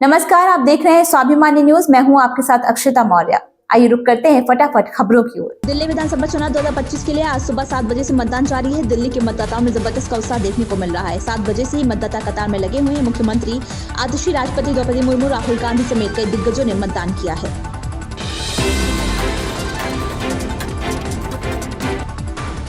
नमस्कार, आप देख रहे हैं स्वाभिमानी न्यूज। मैं हूं आपके साथ अक्षता मौर्य। आइए रुक करते हैं फटाफट खबरों की ओर। दिल्ली विधानसभा चुनाव 2025 के लिए आज सुबह 7 बजे से मतदान जारी है। दिल्ली के मतदाताओं में जबरदस्त का उत्साह देखने को मिल रहा है। 7 बजे से ही मतदाता कतार में लगे हुए हैं। मुख्यमंत्री आदर्श राष्ट्रपति द्रौपदी मुर्मू, राहुल गांधी समेत कई दिग्गजों ने मतदान किया है।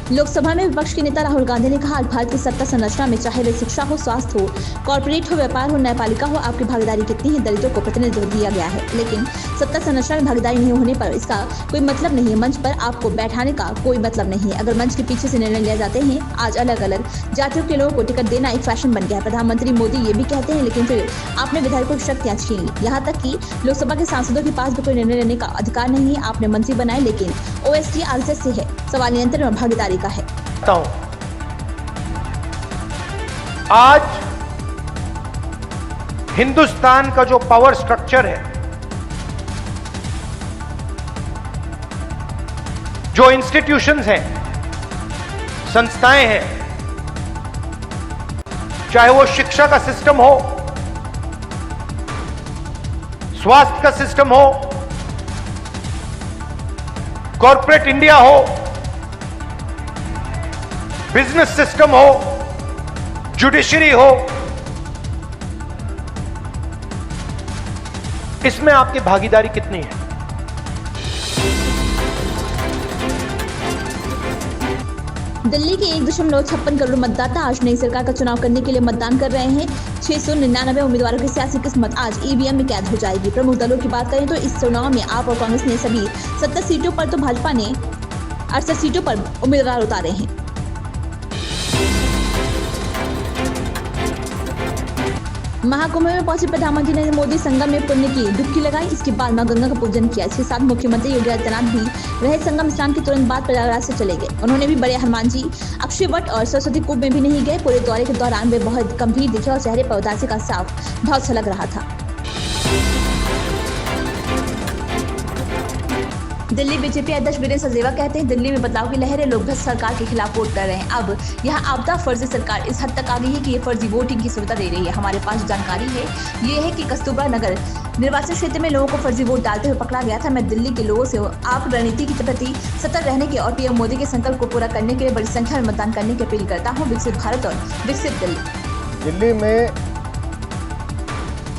लोकसभा में विपक्ष के नेता राहुल गांधी ने कहा, आज भारत की सत्ता संरचना में चाहे वे शिक्षा हो, स्वास्थ्य हो, कॉर्पोरेट हो, व्यापार हो, न्यायपालिका हो, आपकी भागीदारी कितनी है। दलितों को प्रतिनिधित्व दिया गया है, लेकिन सत्ता संरचना में भागीदारी नहीं होने पर इसका कोई मतलब नहीं है। मंच पर आपको बैठाने का कोई मतलब नहीं है अगर मंच के पीछे से निर्णय लिए जाते हैं। आज अलग अलग जातियों के लोगों को टिकट देना एक फैशन बन गया है। प्रधानमंत्री मोदी ये भी कहते हैं, लेकिन फिर आपने विधायकों की शक्तियां छीन ली। यहाँ तक कि लोकसभा के सांसदों के पास भी कोई निर्णय लेने का अधिकार नहीं है। आपने मंत्री बनाए, लेकिन ओएसडी आरएसएस से है। सवाल नियंत्रण और भागीदारी का है। आज हिंदुस्तान का जो पावर स्ट्रक्चर है, जो इंस्टीट्यूशंस हैं, संस्थाएं हैं, चाहे वो शिक्षा का सिस्टम हो, स्वास्थ्य का सिस्टम हो, कॉर्पोरेट इंडिया हो, बिजनेस सिस्टम हो, जुडिशरी हो, इसमें आपकी भागीदारी कितनी है? दिल्ली के 1.56 करोड़ मतदाता आज नई सरकार का चुनाव करने के लिए मतदान कर रहे हैं। 699 उम्मीदवारों की सियासी किस्मत आज ईवीएम में कैद हो जाएगी। प्रमुख दलों की बात करें तो इस चुनाव में आप और कांग्रेस ने सभी 70 सीटों पर, तो भाजपा ने 68 सीटों पर उम्मीदवार उतारे हैं। महाकुंभ में पहुंचे प्रधानमंत्री नरेंद्र मोदी संगम में पुण्य की डुबकी लगाई। इसके बाद मां गंगा का पूजन किया। इसके साथ मुख्यमंत्री योगी आदित्यनाथ भी रहे संगम स्नान के तुरंत बाद प्रयागराज से चले गए। उन्होंने भी बड़े हनुमान जी, अक्षय वट और सरस्वती कूप में भी नहीं गए। पूरे दौरे के दौरान वे बहुत गंभीर दिखे और चेहरे पर उदासी का साफ भाव छलक रहा था। दिल्ली बीजेपी अध्यक्ष वीरेंद्र सचदेवा कहते हैं, दिल्ली में बदलाव की लहर है। लोग भ्रष्ट सरकार के खिलाफ वोट कर रहे हैं। अब यहाँ आपदा फर्जी सरकार इस हद तक आ गई है कि ये फर्जी वोटिंग की सुविधा दे रही है। हमारे पास जानकारी है ये है कि कस्तूरबा नगर निर्वाचन क्षेत्र में लोगों को फर्जी वोट डालते हुए पकड़ा गया था। मैं दिल्ली के लोगों से आप रणनीति के प्रति सतर्क रहने के और पीएम मोदी के संकल्प को पूरा करने के लिए बड़ी संख्या में मतदान करने की अपील करता हूँ। विकसित भारत और विकसित दिल्ली। दिल्ली में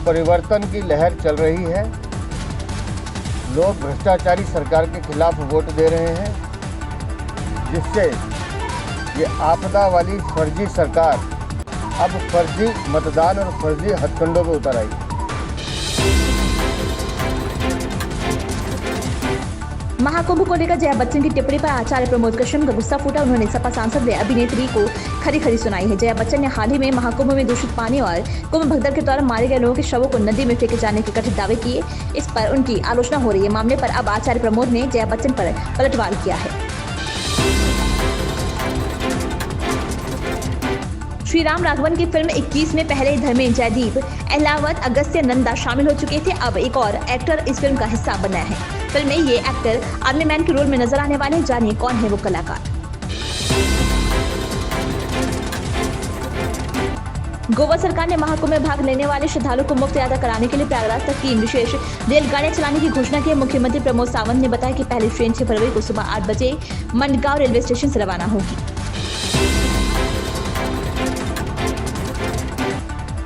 परिवर्तन की लहर चल रही है। लोग भ्रष्टाचारी सरकार के खिलाफ वोट दे रहे हैं, जिससे ये आपदा वाली फर्जी सरकार अब फर्जी मतदान और फर्जी हथकंडों पर उतर आई। महाकुंभ को लेकर जया बच्चन की टिप्पणी पर आचार्य प्रमोद कश्यप का गुस्सा फूटा। उन्होंने सपा सांसद व अभिनेत्री को खरी खरी सुनाई है। जया बच्चन ने हाल ही में महाकुंभ में दूषित पानी और कुंभ भगदड़ के दौरान मारे गए लोगों के शवों को नदी में फेंके जाने के कथित दावे किए। इस पर उनकी आलोचना हो रही है। मामले पर अब आचार्य प्रमोद ने जया बच्चन पर पलटवार किया है। श्री राम राघवन की फिल्म 21 में पहले ही धर्मेंद्र, जयदीप, अहलावत, अगस्त्य, नंदा शामिल हो चुके थे। अब एक और एक्टर इस फिल्म का हिस्सा बना है। फिल्म में ये एक्टर आर्मी मैन के रोल में नजर आने वाले हैं। जानिए कौन है वो कलाकार। गोवा सरकार ने महाकुंभ में भाग लेने वाले श्रद्धालुओं को मुफ्त यात्रा कराने के लिए प्रयागराज तक 3 विशेष रेलगाड़ियां चलाने की घोषणा की है। मुख्यमंत्री प्रमोद सावंत ने बताया कि पहली ट्रेन 6 फरवरी को सुबह 8 बजे मंडगांव रेलवे स्टेशन से रवाना होगी।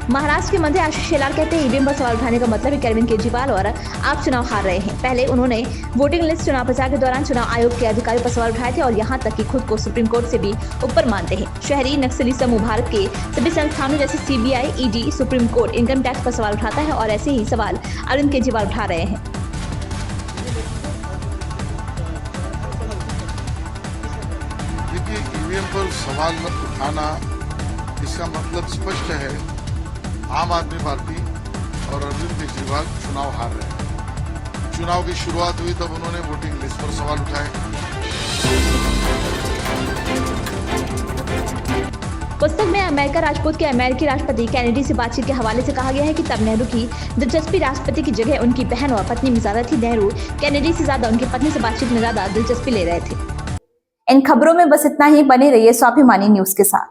महाराष्ट्र के मंत्री आशीष शेलार कहते हैं, ईवीएम पर सवाल उठाने का मतलब है अरविंद केजरीवाल और आप चुनाव हार रहे हैं। पहले उन्होंने वोटिंग लिस्ट चुनाव प्रचार के दौरान चुनाव आयोग के अधिकारियों पर सवाल उठाए थे और यहां तक कि खुद को सुप्रीम कोर्ट से भी ऊपर मानते हैं। शहरी नक्सली समूह भारत के सभी संस्थानों जैसे CBI, ED, supreme court income tax पर सवाल उठाता है और ऐसे ही सवाल अरविंद केजरीवाल उठा रहे हैं। देखिए, ईवीएम पर सवाल उठाना इसका मतलब स्पष्ट है, आम आदमी पार्टी और अरविंद केजरीवाल चुनाव हार रहे हैं। चुनाव की शुरुआत हुई तब उन्होंने वोटिंग लिस्ट पर सवाल उठाए। पुस्तक में अमेरिका राजपूत के अमेरिकी राष्ट्रपति कैनेडी से बातचीत के हवाले से कहा गया है कि तब नेहरू की दिलचस्पी राष्ट्रपति की जगह उनकी बहन और पत्नी में ज्यादा थी। नेहरू कैनेडी से ज्यादा उनकी पत्नी से बातचीत में ज्यादा दिलचस्पी ले रहे थे। इन खबरों में बस इतना ही। बने रहिए स्वाभिमानी न्यूज के साथ।